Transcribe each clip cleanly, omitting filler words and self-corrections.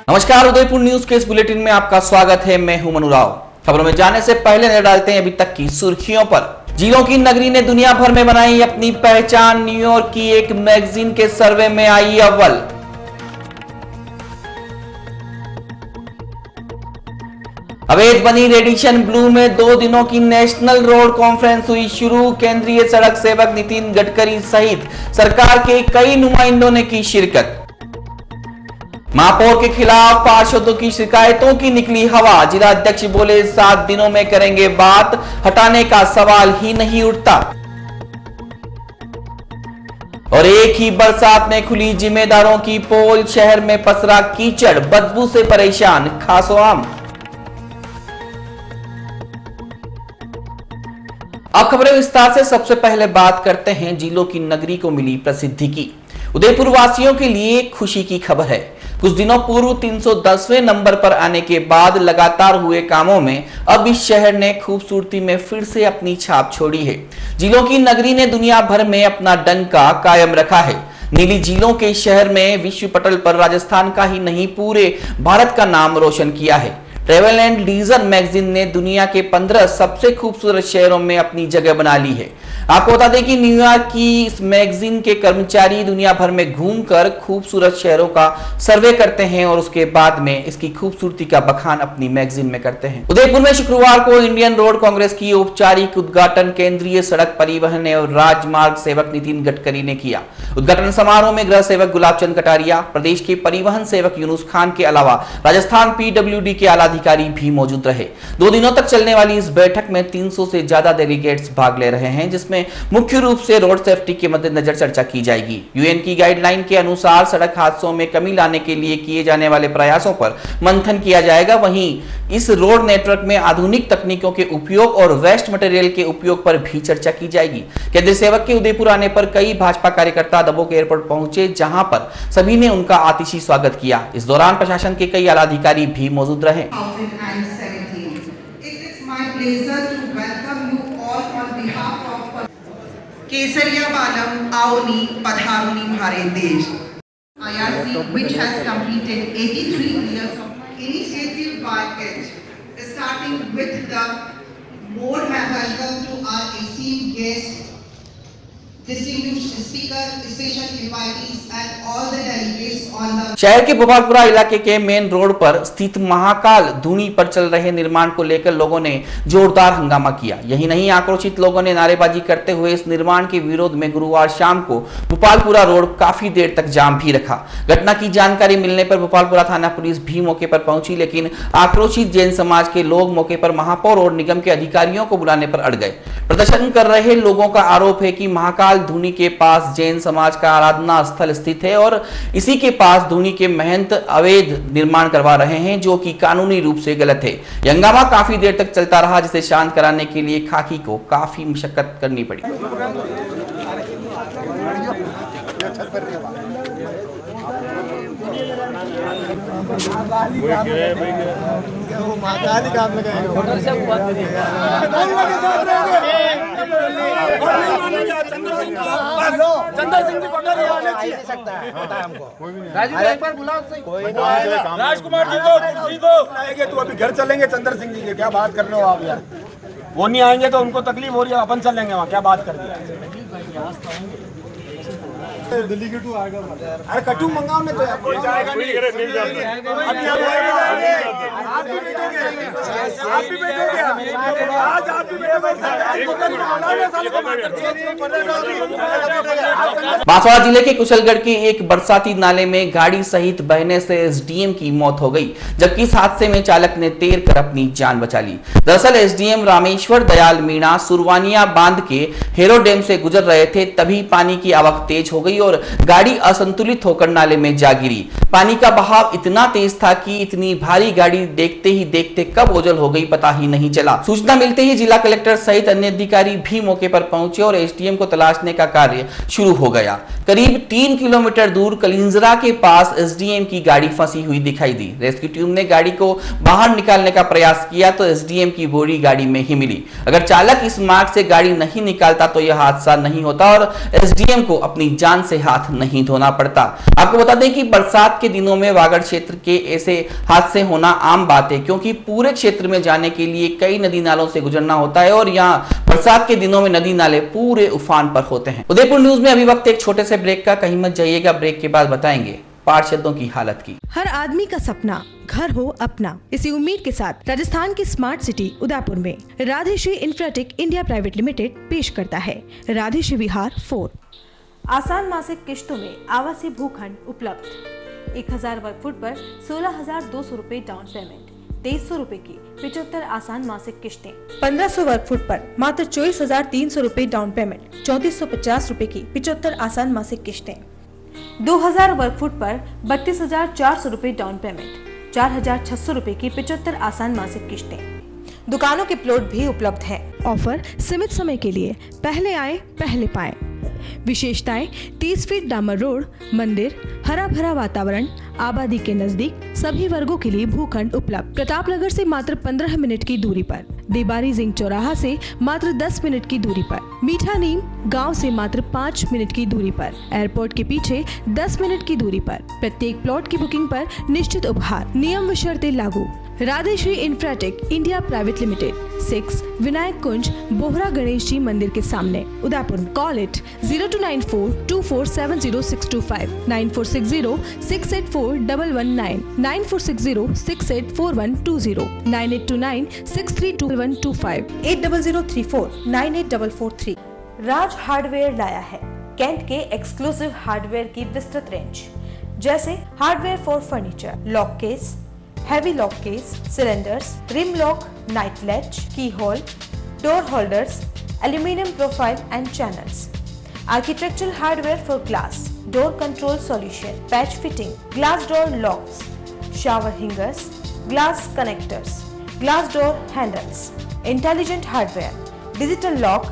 नमस्कार, उदयपुर न्यूज के इस बुलेटिन में आपका स्वागत है। मैं हूं मनु राव। खबरों में जाने से पहले नजर डालते हैं अभी तक की सुर्खियों पर। जिलों की नगरी ने दुनिया भर में बनाई अपनी पहचान। न्यूयॉर्क की एक मैगजीन के सर्वे में आई अव्वल। अवैध बनी रेडिशन ब्लू में 2 दिनों की नेशनल रोड कॉन्फ्रेंस हुई शुरू। केंद्रीय सड़क सेवक नितिन गडकरी सहित सरकार के कई नुमाइंदों ने की शिरकत। महापौर के खिलाफ पार्षदों की शिकायतों की निकली हवा। जिला अध्यक्ष बोले 7 दिनों में करेंगे बात, हटाने का सवाल ही नहीं उठता। और एक ही बरसात में खुली जिम्मेदारों की पोल। शहर में पसरा कीचड़, बदबू से परेशान खासो आम। अब खबरें विस्तार से। सबसे पहले बात करते हैं जिलों की नगरी को मिली प्रसिद्धि की। उदयपुर वासियों के लिए खुशी की खबर है। कुछ दिनों पूर्व 310वें नंबर पर आने के बाद लगातार हुए कामों में अब इस शहर ने खूबसूरती में फिर से अपनी छाप छोड़ी है। जिलों की नगरी ने दुनिया भर में अपना डंका कायम रखा है। नीली झीलों के शहर में विश्व पटल पर राजस्थान का ही नहीं पूरे भारत का नाम रोशन किया है। ट्रैवल एंड लीजर मैगजीन ने दुनिया के 15 सबसे खूबसूरत शहरों में अपनी जगह बना ली है। आपको बता दें कि न्यूयॉर्क की इस मैगजीन के कर्मचारी दुनिया भर में घूमकर खूबसूरत शहरों का सर्वे करते हैं और उसके बाद में इसकी खूबसूरती का बखान अपनी मैगजीन में करते हैं। उदयपुर में शुक्रवार को इंडियन रोड कांग्रेस की औपचारिक उद्घाटन केंद्रीय सड़क परिवहन एवं राजमार्ग सेवक नितिन गडकरी ने किया। उद्घाटन समारोह में गृह सेवक गुलाबचंद कटारिया, प्रदेश के परिवहन सेवक यूनुस खान के अलावा राजस्थान PWD के आला अधिकारी भी मौजूद रहे। 2 दिनों तक चलने वाली इस बैठक में 300 से ज्यादा डेलीगेट्स भाग ले रहे हैं, जिसमें मुख्य रूप से रोड सेफ्टी के मद्देनजर चर्चा की जाएगी। यूएन की गाइडलाइन के अनुसार सड़क हादसों में कमी लाने के लिए किए जाने वाले प्रयासों पर मंथन किया जाएगा। वहीं इस रोड नेटवर्क में आधुनिक तकनीकों के उपयोग और वेस्ट मटेरियल के उपयोग पर भी चर्चा की जाएगी। केंद्रीय सेवक के उदयपुर आने पर कई भाजपा कार्यकर्ता दबोक एयरपोर्ट पहुंचे, जहां पर सभी ने उनका आतिशी स्वागत किया। इस दौरान प्रशासन के कई आला अधिकारी भी मौजूद रहे। केसरिया बालम आवनी पधारुनी भारे देश IRC which has completed 83 years of initiative by it, starting with the more welcome to our esteemed guests, distinguished speaker, special invitees and all the delegates on the शहर के भोपालपुरा इलाके के मेन रोड पर स्थित महाकाल धुनी पर चल रहे निर्माण को लेकर लोगों ने जोरदार हंगामा किया। यही नहीं, आक्रोशित लोगों ने नारेबाजी करते हुए इस निर्माण के विरोध में गुरुवार शाम को भोपालपुरा रोड काफी देर तक जाम भी रखा। घटना की जानकारी मिलने पर भोपालपुरा थाना पुलिस भी मौके पर पहुंची, लेकिन आक्रोशित जैन समाज के लोग मौके पर महापौर और निगम के अधिकारियों को बुलाने पर अड़ गए। प्रदर्शन कर रहे लोगों का आरोप है कि महाकाल धुनी के पास जैन समाज का आराधना स्थल स्थित है और इसी के पास धुनी के महंत अवैध निर्माण करवा रहे हैं, जो कि कानूनी रूप से गलत है। यह हंगामा काफी देर तक चलता रहा, जिसे शांत कराने के लिए खाकी को काफी मशक्कत करनी पड़ी। चंदर सिंह जी को एक बार बुलाओ। राजकुमार जी को आएंगे तो अभी घर चलेंगे। चंदर सिंह जी के क्या बात कर रहे हो आप यार? वो नहीं आएंगे तो उनको तकलीफ हो रही है, अपन चलेंगे वहाँ। क्या बात कर दिया? दिल्ली के टू आएगा। अरे कटू मंगाओ में तो कोई जाएगा नहीं। आप भी बैठोगे, आप भी बैठोगे, आज आप भी बांसवाड़ा जिले के कुशलगढ़ के एक बरसाती नाले में गाड़ी सहित बहने से SDM की मौत हो गई, जबकि इस हादसे में चालक ने तैर कर अपनी जान बचा ली। दरअसल SDM रामेश्वर दयाल मीणा सुरवानिया बांध के हेरो डैम से गुजर रहे थे, तभी पानी की आवक तेज हो गई और गाड़ी असंतुलित होकर नाले में जा गिरी। पानी का बहाव इतना तेज था कि इतनी भारी गाड़ी देखते ही देखते कब ओझल हो गई पता ही नहीं चला। सूचना मिलते ही जिला कलेक्टर सहित अन्य अधिकारी भी मौके पर पहुंचे और एसडीएम को तलाशने का कार्य शुरू हो गया। करीब 3 किलोमीटर दूर कलिंजरा के पास एसडीएम की गाड़ी फंसी हुई दिखाई दी। रेस्क्यू टीम ने गाड़ी को बाहर निकालने का प्रयास किया तो एसडीएम की बोरी गाड़ी में ही मिली। अगर चालक इस मार्ग से गाड़ी नहीं निकालता तो यह हादसा नहीं होता और एसडीएम को अपनी जान से हाथ नहीं धोना पड़ता। आपको बता दें कि बरसात के दिनों में वागड़ क्षेत्र के ऐसे हादसे होना आम बात है, क्योंकि पूरे क्षेत्र में जाने के लिए कई नदी नालों से गुजरना होता है और यहाँ बरसात के दिनों में नदी नाले पूरे उफान पर होते हैं। उदयपुर न्यूज में अभी वक्त एक छोटे से ब्रेक का, कहीं मत जाइएगा। ब्रेक के बाद बताएंगे पार्षदों की हालत की। हर आदमी का सपना घर हो अपना, इसी उम्मीद के साथ राजस्थान की स्मार्ट सिटी उदयपुर में राधेश्री इंफ्राटेक इंडिया प्राइवेट लिमिटेड पेश करता है राधेश्री विहार 4। आसान मासिक किश्तों में आवासीय भूखंड उपलब्ध। 1000 वर्ग फुट पर 16,200 रूपए डाउन पेमेंट, 2300 रूपए की 75 आसान मासिक किश्तें। 1500 वर्ग फुट पर मात्र 24,300 रूपए डाउन पेमेंट, 3450 रूपए की 75 आसान मासिक किश्तें। 2000 वर्ग फुट पर 32,400 रूपए डाउन पेमेंट, 4,600 रूपए की 75 आसान मासिक किश्तें। दुकानों के प्लॉट भी उपलब्ध हैं। ऑफर सीमित समय के लिए, पहले आए पहले पाए। विशेषताएं 30 फीट डामर रोड, मंदिर, हरा भरा वातावरण, आबादी के नजदीक, सभी वर्गों के लिए भूखंड उपलब्ध। प्रतापनगर से मात्र 15 मिनट की दूरी पर, देबारी जिंग चौराहा से मात्र 10 मिनट की दूरी पर, मीठा नीम गांव से मात्र 5 मिनट की दूरी पर, एयरपोर्ट के पीछे 10 मिनट की दूरी पर। प्रत्येक प्लॉट की बुकिंग पर निश्चित उपहार, नियम व शर्तें लागू। Radheshri Infratech India private limited, 6 Vinayak Kunj, Bohra Ganesh ji मंदिर के सामने, Udaipur. Call it 0294247065, 9460684119, 9460684120, 9829632125, 8003498443। Raj hardware लाया है कैंट के एक्सक्लूसिव हार्डवेयर की विस्तृत रेंज, जैसे hardware for furniture, lock case, heavy lock case, cylinders, rim lock, night latch, keyhole, door holders, aluminum profile and channels. Architectural hardware for glass, door control solution, patch fitting, glass door locks, shower hangers, glass connectors, glass door handles, intelligent hardware, digital lock,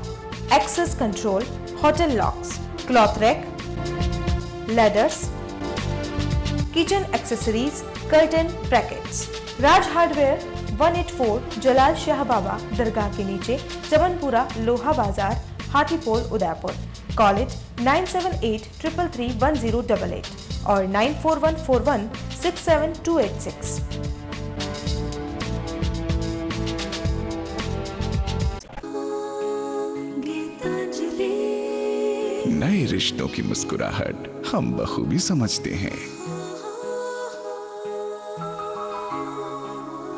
access control, hotel locks, cloth rack, ladders, kitchen accessories, curtain brackets. Raj hardware 184 Jalal Shah Baba Dargah के नीचे, चमनपुरा लोहा बाजार, Hathipol, Udaipur. Call it 9783331088 और 9414167286। नए रिश्तों की मुस्कुराहट हम बखूबी समझते हैं।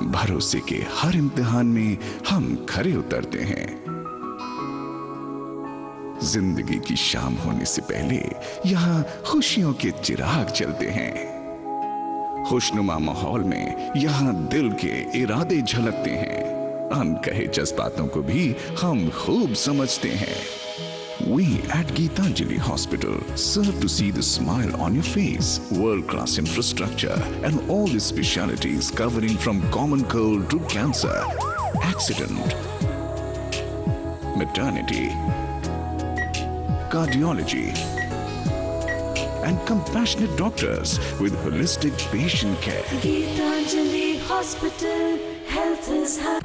भरोसे के हर इम्तिहान में हम खरे उतरते हैं। जिंदगी की शाम होने से पहले यहाँ खुशियों के चिराग जलते हैं। खुशनुमा माहौल में यहाँ दिल के इरादे झलकते हैं। अनकहे जज्बातों को भी हम खूब समझते हैं। We at Geetanjali Hospital serve to see the smile on your face. World-class infrastructure and all the specialities covering from common cold to cancer, accident, maternity, cardiology, and compassionate doctors with holistic patient care. Geetanjali Hospital, health is high.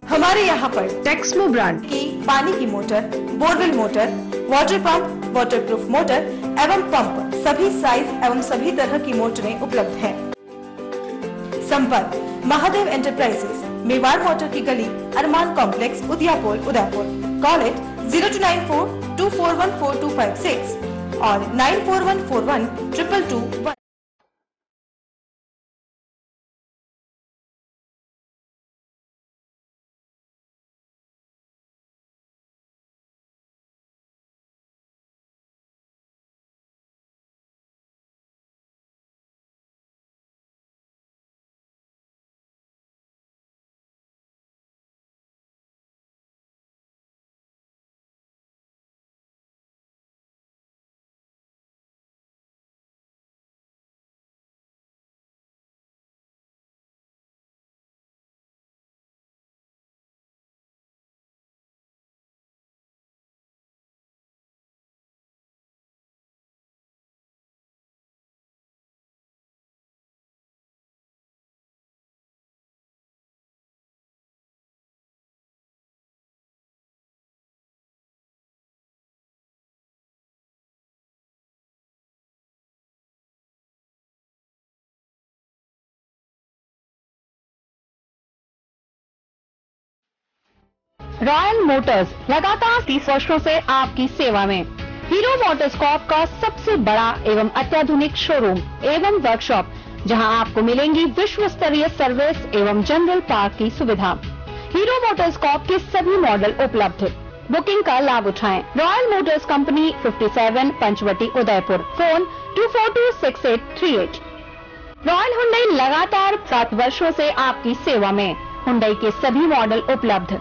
हमारे यहाँ पर Texmo brand की पानी की motor, borewell motor, water pump, waterproof motor एवं pump, सभी size एवं सभी तरह की मोटरें उपलब्ध हैं। संपर्क महादेव एंटरप्राइजेस, मेवाड़ मोटर की गली, अरमान कॉम्प्लेक्स, उदियापुर, उदयपुर। कॉल इट 029424145256, और 9414122221। रॉयल मोटर्स लगातार 30 वर्षों से आपकी सेवा में। हीरो मोटरकॉर्प का सबसे बड़ा एवं अत्याधुनिक शोरूम एवं वर्कशॉप, जहां आपको मिलेंगी विश्व स्तरीय सर्विस एवं जनरल पार्क की सुविधा। हीरो मोटरकॉर्प के सभी मॉडल उपलब्ध। बुकिंग का लाभ उठाएं। Royal Motors company 57 Panchavati Udaipur. Phone 2426838। Royal Hyundai लगातार 7 वर्षों से आपकी सेवा में। हुंडई के सभी मॉडल उपलब्ध।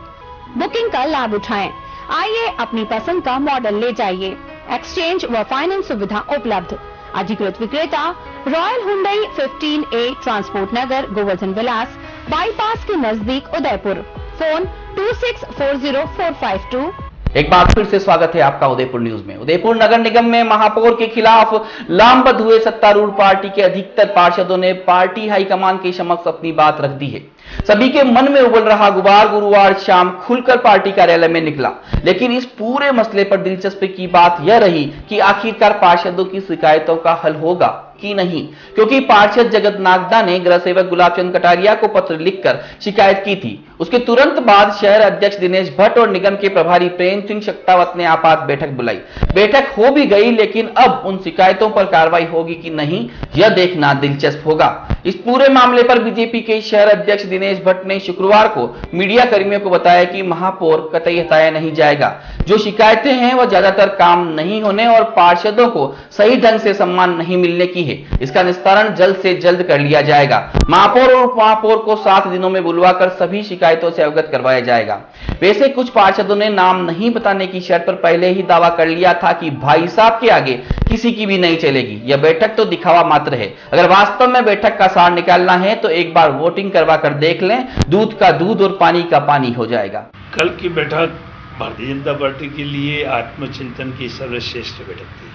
बुकिंग का लाभ उठाएं। आइए अपनी पसंद का मॉडल ले जाइए। एक्सचेंज व फाइनेंस सुविधा उपलब्ध। अधिकृत विक्रेता रॉयल हुंडई 15A ट्रांसपोर्ट नगर, गोवर्धन विलास, बाईपास के नजदीक उदयपुर। फोन 26404552। एक बार फिर से स्वागत है आपका उदयपुर न्यूज में। उदयपुर नगर निगम में महापौर के खिलाफ लामबंद हुए सत्तारूढ़ पार्टी के अधिकतर पार्षदों ने पार्टी हाईकमान के समक्ष अपनी बात रख दी है। सभी के मन में उबल रहा गुबार गुरुवार शाम खुलकर पार्टी कार्यालय में निकला, लेकिन इस पूरे मसले पर दिलचस्पी की बात यह रही कि आखिरकार पार्षदों की शिकायतों का हल होगा कि नहीं, क्योंकि पार्षद जगत नागदा ने गृह सेवक गुलाबचंद कटारिया को पत्र लिखकर शिकायत की थी। उसके तुरंत बाद शहर अध्यक्ष दिनेश भट्ट और निगम के प्रभारी प्रेम सिंह शक्तावत ने आपात बैठक बुलाई। बैठक हो भी गई, लेकिन अब उन शिकायतों पर कार्रवाई होगी कि नहीं, यह देखना दिलचस्प होगा। इस पूरे मामले पर बीजेपी के शहर अध्यक्ष दिनेश भट्ट ने शुक्रवार को मीडिया कर्मियों को बताया कि महापौर कतई हटाया नहीं जाएगा। जो शिकायतें हैं वह ज्यादातर काम नहीं होने और पार्षदों को सही ढंग से सम्मान नहीं मिलने की है। इसका निस्तारण जल्द से जल्द कर लिया जाएगा। महापौर और उप महापौर को 7 दिनों में बुलवाकर सभी शिकायतों से अवगत करवाया जाएगा। वैसे कुछ पार्षदों ने नाम नहीं बताने की शर्त पर पहले ही दावा कर लिया था कि भाई साहब के आगे किसी की भी नहीं चलेगी। यह बैठक तो दिखावा मात्र है। अगर वास्तव में बैठक का सार निकालना है तो एक बार वोटिंग करवा कर देख लें, दूध का दूध और पानी का पानी हो जाएगा। कल की बैठक भारतीय जनता पार्टी के लिए आत्मचिंतन की सर्वश्रेष्ठ बैठक थी।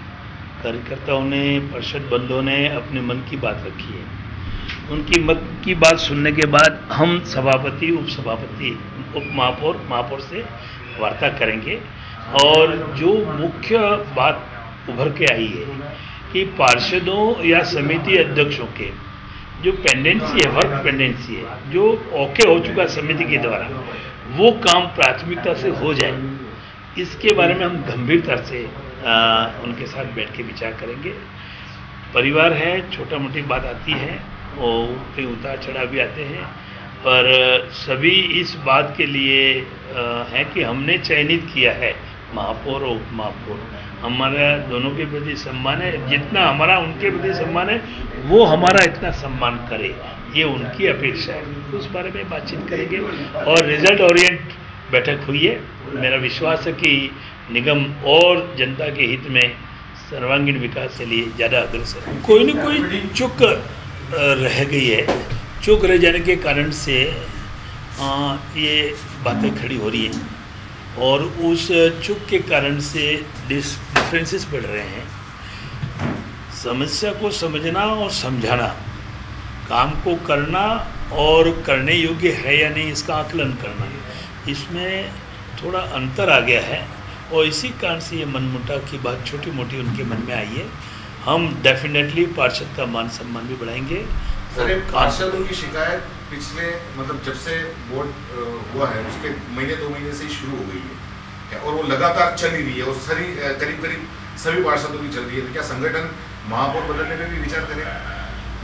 कार्यकर्ताओं ने, पार्षद बंधुओं ने अपने मन की बात रखी है। उनकी मन की बात सुनने के बाद हम सभापति, उप सभापति, उप महापौर, महापौर से वार्ता करेंगे और जो मुख्य बात उभर के आई है कि पार्षदों या समिति अध्यक्षों के जो पेंडेंसी है, वर्क पेंडेंसी है, जो ओके हो चुका समिति के द्वारा, वो काम प्राथमिकता से हो जाए, इसके बारे में हम गंभीरता से उनके साथ बैठ के विचार करेंगे। परिवार है, छोटा मोटी बात आती है और कई उतार चढ़ाव भी आते हैं, पर सभी इस बात के लिए है कि हमने चयनित किया है महापौर और उप महापौर। हमारा दोनों के प्रति सम्मान है, जितना हमारा उनके प्रति सम्मान है वो हमारा इतना सम्मान करे, ये उनकी अपेक्षा है। तो उस बारे में बातचीत करेंगे और रिजल्ट ओरिएंट बैठक हुई है। मेरा विश्वास है कि निगम और जनता के हित में सर्वांगीण विकास के लिए ज़्यादा अग्रसर है। कोई न कोई चूक रह गई है। चूक रह जाने के कारण से ये बातें खड़ी हो रही हैं और उस चूक के कारण से डिफरेंसेस बढ़ रहे हैं। समस्या को समझना और समझाना, काम को करना और करने योग्य है या नहीं इसका आकलन करना, इसमें थोड़ा अंतर आ गया है और इसी कारण से ये मनमुटाव की बात छोटी मोटी उनके मन में आई है। हम डेफिनेटली पार्षद का मान सम्मान भी बढ़ाएंगे। पार्षदों की शिकायत पिछले जब से वोट हुआ है उसके महीने 2 महीने से ही शुरू हो गई है और वो लगातार चल ही रही है और करीब करीब सभी पार्षदों की चल रही है, तो क्या संगठन महापौर बदलने में भी विचार करेगा?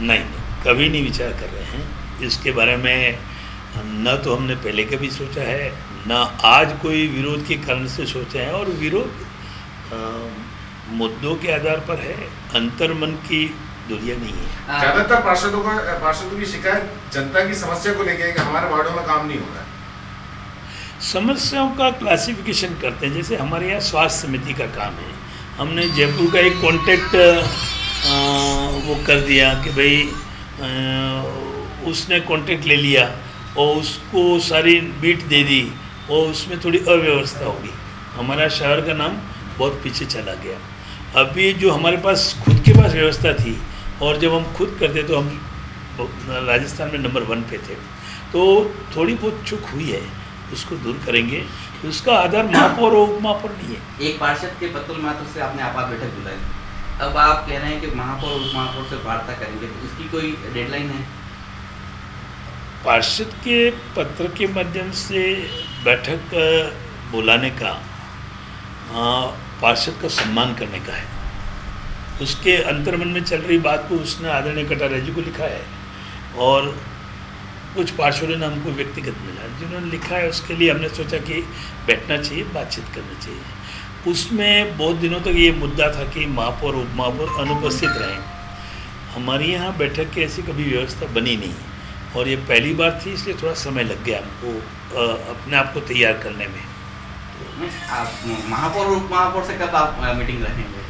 नहीं, कभी नहीं विचार कर रहे हैं इसके बारे में। न तो हमने पहले कभी सोचा है, न आज कोई विरोध के कारण से सोचा है। और विरोध मुद्दों के आधार पर है, अंतर्मन की दुनिया नहीं है। ज्यादातर पार्षदों की शिकायत जनता की समस्या को लेकर है कि हमारे वार्डों में काम नहीं हो रहा है। समस्याओं का क्लासिफिकेशन करते हैं। जैसे हमारे यहाँ स्वास्थ्य समिति का काम है, हमने जयपुर का एक कॉन्टेक्ट वो कर दिया कि भाई उसने कॉन्टेक्ट ले लिया और उसको सारी बीट दे दी और उसमें थोड़ी अव्यवस्था होगी। हमारा शहर का नाम बहुत पीछे चला गया। अभी जो हमारे पास खुद के पास व्यवस्था थी और जब हम खुद करते तो हम राजस्थान में नंबर 1 पे थे, तो थोड़ी बहुत चूक हुई है, उसको दूर करेंगे। उसका आधार महापौर और उपमहापौर नहीं है। एक पार्षद के पत्र मात्र से आपने आपात बैठक बुलाई, अब आप कह रहे हैं कि महापौर और उपमहापौर से वार्ता करेंगे, तो इसकी कोई डेडलाइन है? पार्षद के पत्र के माध्यम से बैठक बुलाने का पार्षद का सम्मान करने का है। उसके अंतर्मन में चल रही बात को उसने आदरणीय कटारिया जी को लिखा है और कुछ पार्षदों ने हमको व्यक्तिगत मिला, जिन्होंने लिखा है उसके लिए हमने सोचा कि बैठना चाहिए, बातचीत करनी चाहिए। उसमें बहुत दिनों तक ये मुद्दा था कि महापौर उपमहापौर अनुपस्थित रहें। हमारे यहाँ बैठक की ऐसी कभी व्यवस्था बनी नहीं और ये पहली बार थी, इसलिए थोड़ा समय लग गया हमको अपने आप को तैयार करने में। आप महापौर और उपमहापौर से कब आप मीटिंग रखेंगे?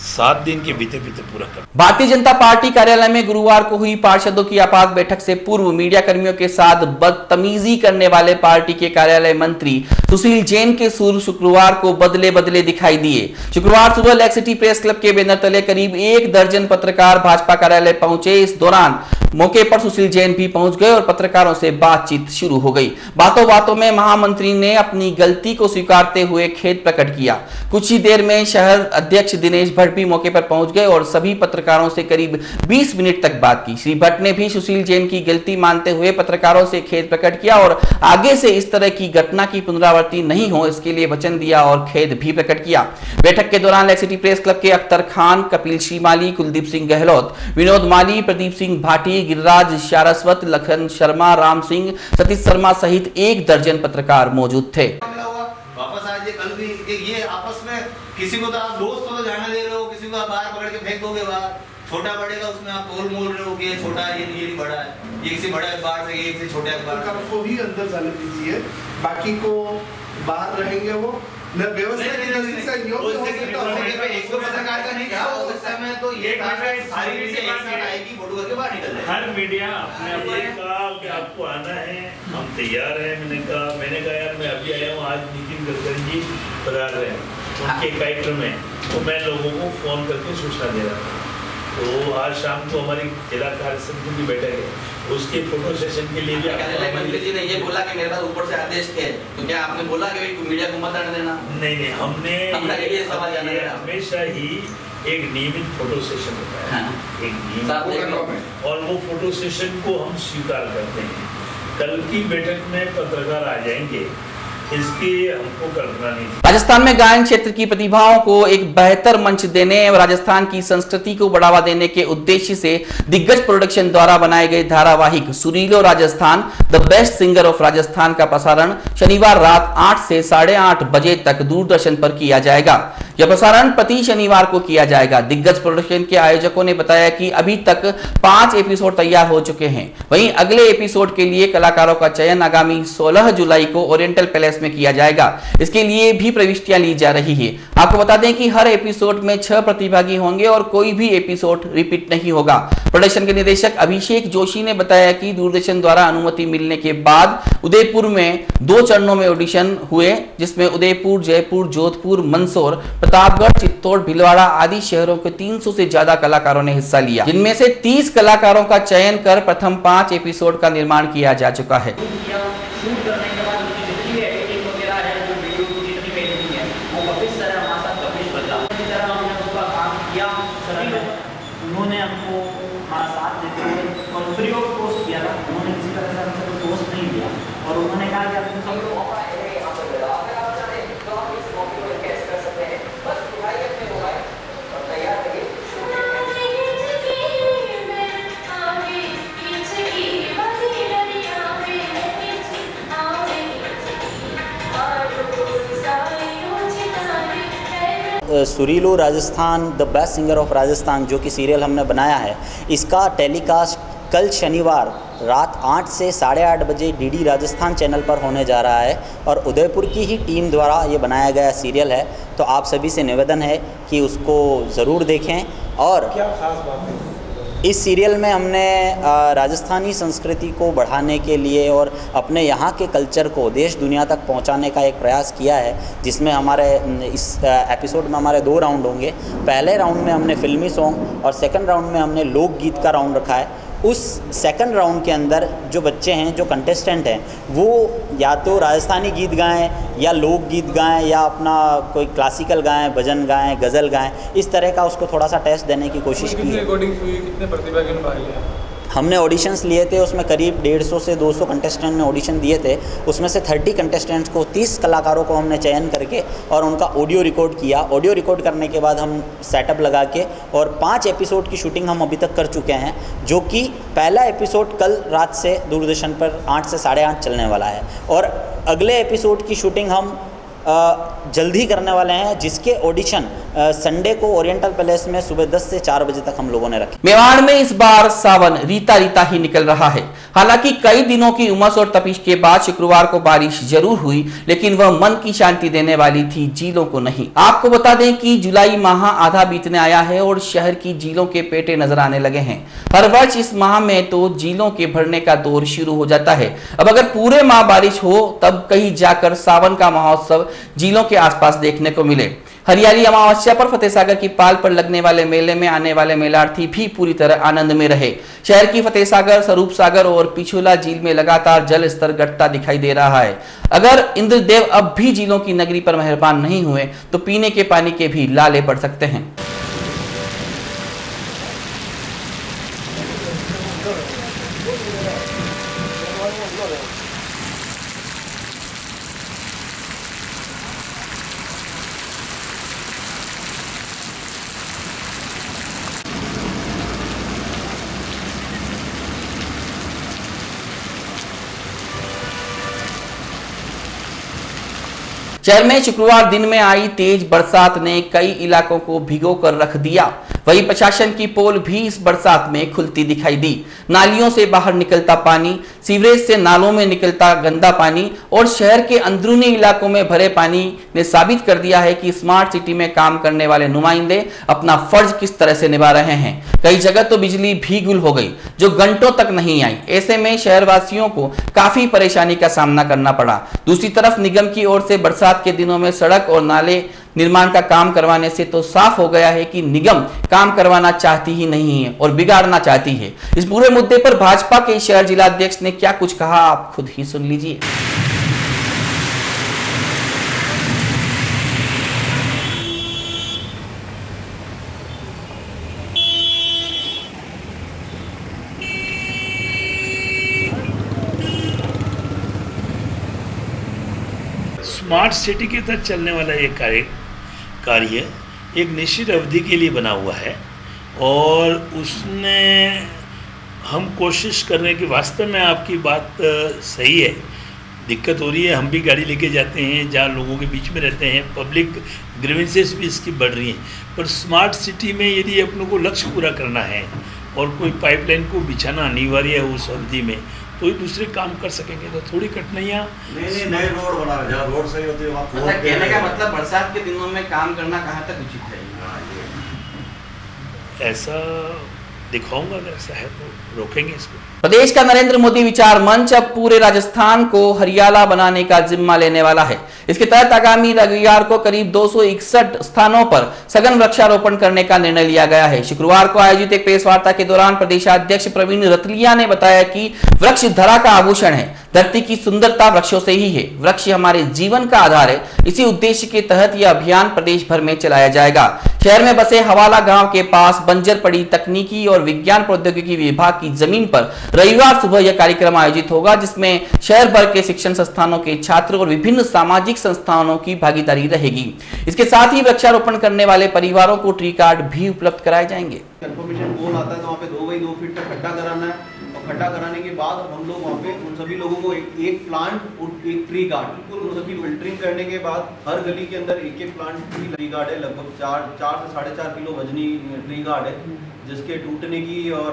7 दिन के भीतर पूरा कर। भारतीय जनता पार्टी कार्यालय में गुरुवार को हुई पार्षदों की आपात बैठक से पूर्व मीडिया कर्मियों के साथ बदतमीजी करने वाले पार्टी के कार्यालय मंत्री सुशील जैन के सुर शुक्रवार को बदले दिखाई दिए। शुक्रवार सुबह लेक सिटी प्रेस क्लब के बैनर तले करीब 1 दर्जन पत्रकार भाजपा कार्यालय पहुंचे। इस दौरान मौके पर सुशील जैन भी पहुंच गए और पत्रकारों से बातचीत शुरू हो गई। बातों में महामंत्री ने अपनी गलती को स्वीकारते हुए खेद प्रकट किया। कुछ ही देर में शहर अध्यक्ष दिनेश भट्ट भी मौके पर पहुंच गए और सभी पत्रकारों से करीब 20 मिनट तक बात की। श्री भट्ट ने भी सुशील जैन की गलती मानते हुए पत्रकारों से खेद प्रकट किया और आगे से इस तरह की घटना की पुनरावृत्ति नहीं हो इसके लिए वचन दिया और खेद भी प्रकट किया। बैठक के दौरान लेक सिटी प्रेस क्लब के अख्तर खान, कपिल श्रीमाली, कुलदीप सिंह गहलोत, विनोद माली, प्रदीप सिंह भाटी, गिरिराज सारस्वत, लखन शर्मा, राम सिंह, सतीश शर्मा सहित 1 दर्जन पत्रकार मौजूद थे। वापस आज कल भी ये आपस में किसी को तो आप दोस्त को तो जाने दे रहे हो, किसी को आप बाहर पकड़ के फेंक दोगे बाहर, छोटा बढ़ेगा उसमें आप तोल मोल रहे हो कि ये छोटा ये नहीं बड़ा है, ये किसी बड़े अखबार से ये किसी छोटे अखबार को भी अंदर जाने दीजिए, बाकी को बाहर रहेंगे वो व्यवस्था हर मीडिया अपने कहा कि आपको आना है, हम तैयार हैं। मैंने कहा यार मैं अभी आया हूँ, आज नितिन गडकरी जी पधार रहे हैं उनके कार्यक्रम में, तो मैं लोगों को फोन करके सूचना दे रहा था। तो आज शाम को हमारी जिला कार्य समिति की बैठक है, उसके फोटो सेशन के लिए भी मंत्री जी ने ये बोला कि मेरे पास ऊपर से आदेश थे, तो क्या आपने बोला कि मीडिया को मत आने देना? नहीं, हमने हमेशा ही एक नियमित फोटो सेशन होता है। हाँ। एक नियमित और वो फोटो सेशन को हम स्वीकार करते हैं। कल की बैठक में पत्रकार आ जाएंगे, इसकी हमको कल्पना नहीं। राजस्थान में गायन क्षेत्र की प्रतिभाओं को एक बेहतर मंच देने और राजस्थान की संस्कृति को बढ़ावा देने के उद्देश्य से दिग्गज प्रोडक्शन द्वारा बनाए गए धारावाहिक Surilo Rajasthan the best singer of Rajasthan का प्रसारण शनिवार रात 8 से 8:30 बजे तक दूरदर्शन पर किया जाएगा। यह प्रसारण प्रति शनिवार को किया जाएगा। दिग्गज प्रोडक्शन के आयोजकों ने बताया कि अभी तक 5 एपिसोड तैयार हो चुके हैं। वहीं अगले एपिसोड के लिए कलाकारों का चयन आगामी 16 जुलाई को ओरिएंटल पैलेस में किया जाएगा। इसके लिए भी प्रविष्टियां ली जा रही है। आपको बता दें कि हर एपिसोड में 6 प्रतिभागी होंगे और कोई भी एपिसोड रिपीट नहीं होगा। प्रोडक्शन के निदेशक अभिषेक जोशी ने बताया कि दूरदर्शन द्वारा अनुमति मिलने के बाद उदयपुर में 2 चरणों में ऑडिशन हुए, जिसमें उदयपुर, जयपुर, जोधपुर, मंदसौर, प्रतापगढ़, चित्तौड़, भीलवाड़ा आदि शहरों के 300 से ज्यादा कलाकारों ने हिस्सा लिया, जिनमें से 30 कलाकारों का चयन कर प्रथम 5 एपिसोड का निर्माण किया जा चुका है। उन्होंने हमको हमारा साथ देते हुए और फ्री ऑफ कॉस्ट किया था। उन्होंने किसी तरह से हमसे कोई कॉस्ट नहीं दिया और उन्होंने कहा कि आप सब लोग Surilo Rajasthan the best singer of Rajasthan जो कि सीरियल हमने बनाया है, इसका टेलीकास्ट कल शनिवार रात 8 से 8:30 बजे डीडी राजस्थान चैनल पर होने जा रहा है और उदयपुर की ही टीम द्वारा ये बनाया गया सीरियल है। तो आप सभी से निवेदन है कि उसको ज़रूर देखें। और क्या खास बात है इस सीरियल में हमने राजस्थानी संस्कृति को बढ़ाने के लिए और अपने यहाँ के कल्चर को देश दुनिया तक पहुँचाने का एक प्रयास किया है, जिसमें हमारे इस एपिसोड में हमारे 2 राउंड होंगे। पहले राउंड में हमने फिल्मी सॉन्ग और सेकंड राउंड में हमने लोकगीत का राउंड रखा है। उस सेकंड राउंड के अंदर जो बच्चे हैं, जो कंटेस्टेंट हैं, वो या तो राजस्थानी गीत गाएं या लोकगीत गाएं या अपना कोई क्लासिकल गाएं, भजन गाएं, गज़ल गाएं, इस तरह का उसको थोड़ा सा टेस्ट देने की कोशिश की है। कितने प्रतिभागी भाग लिया? हमने ऑडिशंस लिए थे, उसमें करीब 150 से 200 कंटेस्टेंट ने ऑडिशन दिए थे। उसमें से 30 कंटेस्टेंट्स को, 30 कलाकारों को हमने चयन करके और उनका ऑडियो रिकॉर्ड किया। ऑडियो रिकॉर्ड करने के बाद हम सेटअप लगा के और 5 एपिसोड की शूटिंग हम अभी तक कर चुके हैं, जो कि पहला एपिसोड कल रात से दूरदर्शन पर 8 से 8:30 चलने वाला है और अगले एपिसोड की शूटिंग हम जल्द ही करने वाले हैं, जिसके ऑडिशन संडे को ओरिएंटल पैलेस में सुबह 10 से 4 बजे तक हम लोगों ने रखे। मेवाड़ में इस बार सावन रीता रीता ही निकल रहा है। हालांकि कई दिनों की उमस और तपिश के बाद शुक्रवार को बारिश जरूर हुई, लेकिन वह मन की शांति देने वाली थी, झीलों को नहीं। आपको बता दें कि जुलाई माह आधा बीतने आया है और शहर की झीलों के पेटे नजर आने लगे हैं। हर वर्ष इस माह में तो झीलों के भरने का दौर शुरू हो जाता है। अब अगर पूरे माह बारिश हो तब कहीं जाकर सावन का महोत्सव झीलों के आसपास देखने को मिले। हरियाली अमावस्या पर फतेहसागर की पाल पर लगने वाले मेले में आने वाले मेलार्थी भी पूरी तरह आनंद में रहे। शहर की फतेहसागर, स्वरूप सागर और पिछोला झील में लगातार जल स्तर घटता दिखाई दे रहा है। अगर इंद्रदेव अब भी झीलों की नगरी पर मेहरबान नहीं हुए तो पीने के पानी के भी लाले पड़ सकते हैं। शहर में शुक्रवार दिन में आई तेज बरसात ने कई इलाकों को भिगो कर रख दिया। वहीं प्रशासन की पोल भी इस बरसात में खुलती दिखाई दी। नालियों से बाहर निकलता पानी, सीवरेज से नालों में निकलता गंदा पानी और शहर के अंदरूनी इलाकों में भरे पानी ने साबित कर दिया है कि स्मार्ट सिटी में काम करने वाले नुमाइंदे अपना फर्ज किस तरह से निभा रहे हैं। कई जगह तो बिजली भी गुल हो गई, जो घंटों तक नहीं आई। ऐसे में शहरवासियों को काफी परेशानी का सामना करना पड़ा। दूसरी तरफ निगम की ओर से बरसात के दिनों में सड़क और नाले निर्माण का काम करवाने से तो साफ हो गया है कि निगम काम करवाना चाहती ही नहीं है और बिगाड़ना चाहती है। इस पूरे मुद्दे पर भाजपा के शहर जिलाध्यक्ष ने क्या कुछ कहा, आप खुद ही सुन लीजिए। स्मार्ट सिटी के तहत चलने वाला ये कार्य एक निश्चित अवधि के लिए बना हुआ है और उसने हम कोशिश कर रहे हैं कि वास्तव में आपकी बात सही है, दिक्कत हो रही है। हम भी गाड़ी लेके जाते हैं जहाँ लोगों के बीच में रहते हैं, पब्लिक ग्रीवेंसेस भी इसकी बढ़ रही हैं। पर स्मार्ट सिटी में यदि अपनों को लक्ष्य पूरा करना है और कोई पाइपलाइन को बिछाना अनिवार्य है उस अवधि में, तो ही दूसरे काम कर सकेंगे। तो थोड़ी कठिनाइयाँ नए रोड बना रहे, जहाँ रोड सही होती है वहाँ कहने का मतलब बरसात के दिनों में काम करना कहाँ तक उचित है? ऐसा दिखाऊंगा, अगर ऐसा है तो रोकेंगे इसको। प्रदेश का नरेंद्र मोदी विचार मंच अब पूरे राजस्थान को हरियाला बनाने का जिम्मा लेने वाला है। इसके तहत आगामी रविवार को करीब 261 स्थानों पर सघन वृक्षारोपण करने का निर्णय लिया गया है। शुक्रवार को आयोजित एक प्रेस वार्ता के दौरान प्रदेशाध्यक्ष प्रवीण रतलिया ने बताया कि वृक्ष धरा का आभूषण है। धरती की सुंदरता वृक्षों से ही है। वृक्ष हमारे जीवन का आधार है। इसी उद्देश्य के तहत यह अभियान प्रदेश भर में चलाया जाएगा। शहर में बसे हवाला गांव के पास बंजर पड़ी तकनीकी और विज्ञान प्रौद्योगिकी विभाग की जमीन पर रविवार सुबह यह कार्यक्रम आयोजित होगा, जिसमें शहर भर के शिक्षण संस्थानों के छात्र और विभिन्न सामाजिक संस्थानों की भागीदारी रहेगी। इसके साथ ही वृक्षारोपण करने वाले परिवारों को ट्री कार्ड भी उपलब्ध कराए जाएंगे। कंफर्मेशन पोल आता है तो वहाँ पे 2 बाई 2 फीट का खड्डा कराना है और खड्डा कराने के बाद हम लोग वहाँ पे उन सभी लोगों को एक प्लांट और एक ट्री गार्ड, उन सबकी फिल्टरिंग करने के बाद हर गली के अंदर एक प्लांट ट्री गार्ड है, लगभग 4 से 4.5 किलो वजनी ट्री गार्ड है, जिसके टूटने की और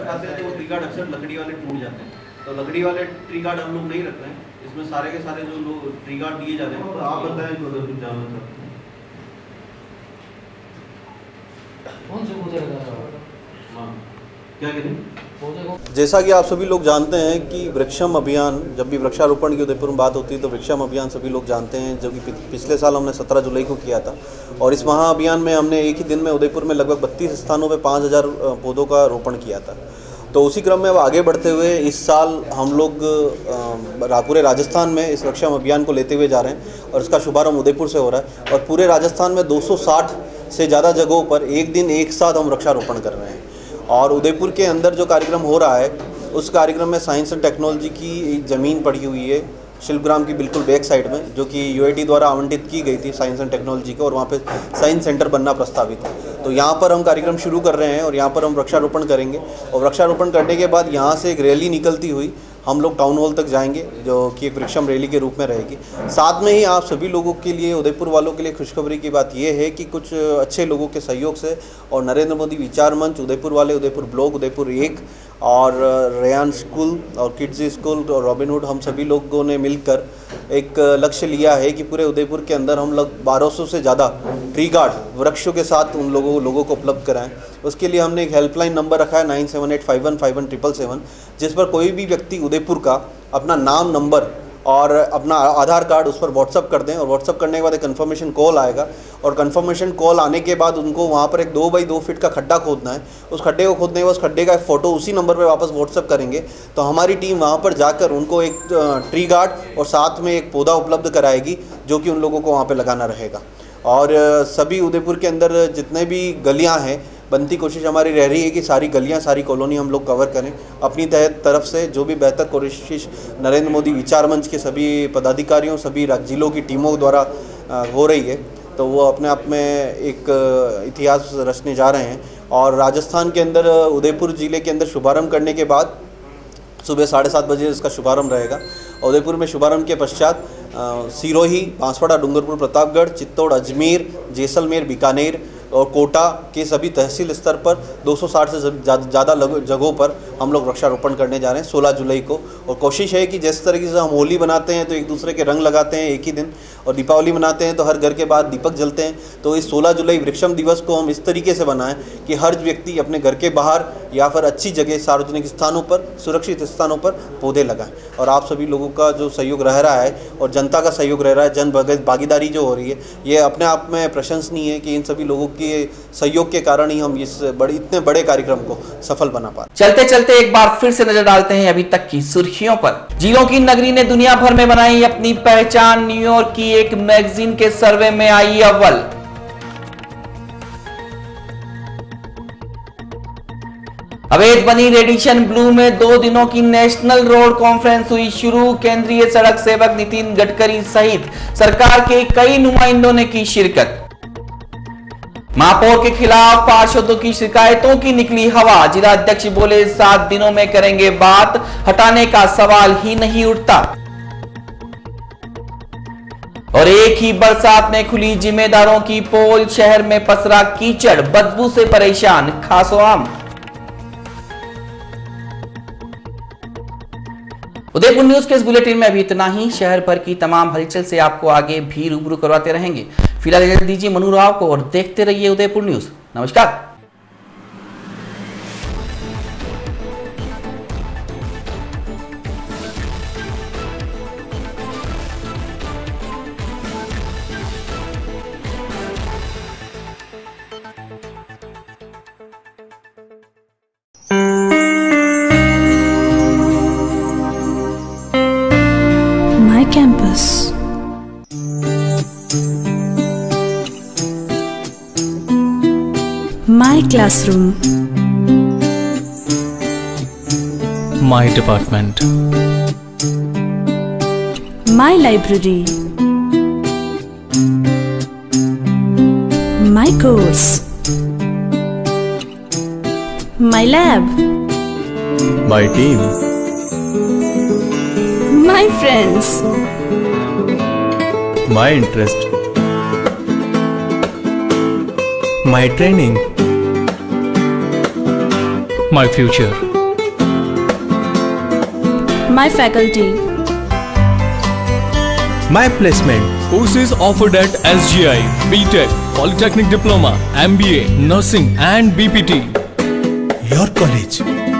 आते हैं वो ट्री गार्ड अक्सर लकड़ी वाले टूट जाते हैं, तो लकड़ी वाले ट्री गार्ड हम लोग नहीं रख रहे हैं, इसमें सारे के सारे जो लोग ट्री गार्ड दिए जाते हैं। आप बताएं जो जानना चाहते हैं कौन से पौधे लगा क्या करें? जैसा कि आप सभी लोग जानते हैं कि वृक्षम अभियान, जब भी वृक्षारोपण की उदयपुर में बात होती है तो वृक्षम अभियान सभी लोग जानते हैं, जो कि पिछले साल हमने 17 जुलाई को किया था। और इस महाअभियान में हमने एक ही दिन में उदयपुर में लगभग 32 स्थानों पे 5000 पौधों का रोपण किया था। तो उसी क्रम में अब आगे बढ़ते हुए इस साल हम लोग पूरे राजस्थान में इस वृक्षम अभियान को लेते हुए जा रहे हैं और इसका शुभारंभ उदयपुर से हो रहा है। और पूरे राजस्थान में 260 से ज़्यादा जगहों पर एक दिन एक साथ हम वृक्षारोपण कर रहे हैं। और उदयपुर के अंदर जो कार्यक्रम हो रहा है उस कार्यक्रम में साइंस एंड टेक्नोलॉजी की एक ज़मीन पड़ी हुई है शिल्पग्राम की बिल्कुल बैक साइड में, जो कि यूआईटी द्वारा आवंटित की गई थी साइंस एंड टेक्नोलॉजी को, और वहाँ पे साइंस सेंटर बनना प्रस्तावित है। तो यहाँ पर हम कार्यक्रम शुरू कर रहे हैं और यहाँ पर हम वृक्षारोपण करेंगे। और वृक्षारोपण करने के बाद यहाँ से एक रैली निकलती हुई हम लोग टाउन हॉल तक जाएंगे, जो कि एक वृक्षम रैली के रूप में रहेगी। साथ में ही आप सभी लोगों के लिए, उदयपुर वालों के लिए खुशखबरी की बात यह है कि कुछ अच्छे लोगों के सहयोग से और नरेंद्र मोदी विचार मंच, उदयपुर वाले, उदयपुर ब्लॉक, उदयपुर 1 और रेयान स्कूल और किड्स स्कूल और रॉबिनहुड, हम सभी लोगों ने मिलकर एक लक्ष्य लिया है कि पूरे उदयपुर के अंदर हम लोग 1200 से ज़्यादा ट्री गार्ड वृक्षों के साथ उन लोगों को उपलब्ध कराएं। उसके लिए हमने एक हेल्पलाइन नंबर रखा है 9785155777, जिस पर कोई भी व्यक्ति उदयपुर का अपना नाम, नंबर और अपना आधार कार्ड उस पर व्हाट्सअप कर दें। और व्हाट्सअप करने के बाद एक कन्फर्मेशन कॉल आएगा और कन्फर्मेशन कॉल आने के बाद उनको वहाँ पर एक 2 बाई 2 फीट का खड्डा खोदना है। उस खड्डे को खोदने के बाद उस खड्डे का एक फ़ोटो उसी नंबर पर वापस व्हाट्सअप करेंगे तो हमारी टीम वहाँ पर जाकर उनको एक ट्री गार्ड और साथ में एक पौधा उपलब्ध कराएगी, जो कि उन लोगों को वहाँ पर लगाना रहेगा। और सभी उदयपुर के अंदर जितने भी गलियाँ हैं, बनती कोशिश हमारी रह रही है कि सारी गलियां, सारी कॉलोनी हम लोग कवर करें अपनी तरफ से। जो भी बेहतर कोशिश नरेंद्र मोदी विचार मंच के सभी पदाधिकारियों, सभी जिलों की टीमों द्वारा हो रही है, तो वो अपने आप में एक इतिहास रचने जा रहे हैं। और राजस्थान के अंदर उदयपुर ज़िले के अंदर शुभारंभ करने के बाद सुबह 7:30 बजे इसका शुभारंभ रहेगा। उदयपुर में शुभारंभ के पश्चात सिरोही, बांसवाड़ा, डूंगरपुर, प्रतापगढ़, चित्तौड़, अजमेर, जैसलमेर, बीकानेर और कोटा के सभी तहसील स्तर पर 260 से ज़्यादा जगहों पर हम लोग वृक्षारोपण करने जा रहे हैं 16 जुलाई को। और कोशिश है कि जिस तरीके से हम होली बनाते हैं तो एक दूसरे के रंग लगाते हैं एक ही दिन, और दीपावली मनाते हैं तो हर घर के बाद दीपक जलते हैं, तो इस 16 जुलाई वृक्षम दिवस को हम इस तरीके से बनाएं कि हर व्यक्ति अपने घर के बाहर या फिर अच्छी जगह, सार्वजनिक स्थानों पर, सुरक्षित स्थानों पर पौधे लगाएं। और आप सभी लोगों का जो सहयोग रह रहा है और जनता का सहयोग रह रहा है, जन भागीदारी जो हो रही है, ये अपने आप में प्रशंसनीय है कि इन सभी लोगों के सहयोग के कारण ही हम इस इतने बड़े कार्यक्रम को सफल बना पा रहे। चलते चलते एक बार फिर से नजर डालते हैं अभी तक की सुर्खियों पर। जिलों की नगरी ने दुनिया भर में बनाई अपनी पहचान, न्यूयॉर्क की एक मैगजीन के सर्वे में आई अव्वल। अवैध बनी रेडिशन ब्लू में 2 दिनों की नेशनल रोड कॉन्फ्रेंस हुई शुरू। केंद्रीय सड़क सेवक नितिन गडकरी सहित सरकार के कई नुमाइंदों ने की शिरकत। महापौर के खिलाफ पार्षदों की शिकायतों की निकली हवा। जिला अध्यक्ष बोले 7 दिनों में करेंगे बात, हटाने का सवाल ही नहीं उठता। और एक ही बरसात में खुली जिम्मेदारों की पोल, शहर में पसरा कीचड़, बदबू से परेशान खासो आम। उदयपुर न्यूज के इस बुलेटिन में अभी इतना ही। शहर भर की तमाम हलचल से आपको आगे भी रूबरू करवाते रहेंगे। फिलहाल इजाजत दीजिए मनु राव को और देखते रहिए उदयपुर न्यूज। नमस्कार। My campus. My classroom. My department. My library. My course. My lab. My team. My friends. My interest. My training. My future. My faculty. My placement. Courses offered at SGI, BTech, Polytechnic Diploma, MBA, Nursing and BPT. Your college.